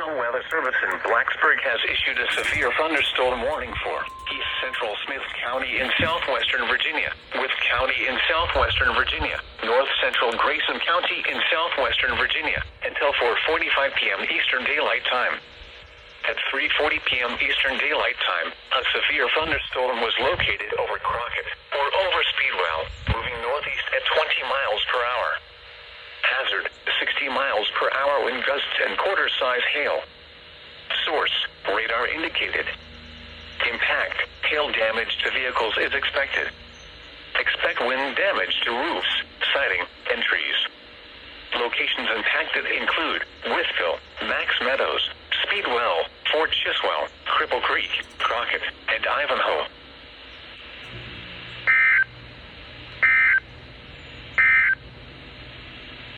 National Weather Service in Blacksburg has issued a severe thunderstorm warning for east central Smith County in southwestern Virginia, Wythe County in southwestern Virginia, north central Grayson County in southwestern Virginia, until 4:45 p.m. Eastern Daylight Time. At 3:40 p.m. Eastern Daylight Time, a severe thunderstorm was located over Crockett, or over Speedwell, moving northeast at 20 miles per hour. Hazard, 60 miles per hour wind gusts and quarter-size hail. Source, radar indicated. Impact, hail damage to vehicles is expected. Expect wind damage to roofs, siding, and trees. Locations impacted include Wytheville, Max Meadows, Speedwell, Fort Chiswell, Cripple Creek, Crockett, and Ivanhoe.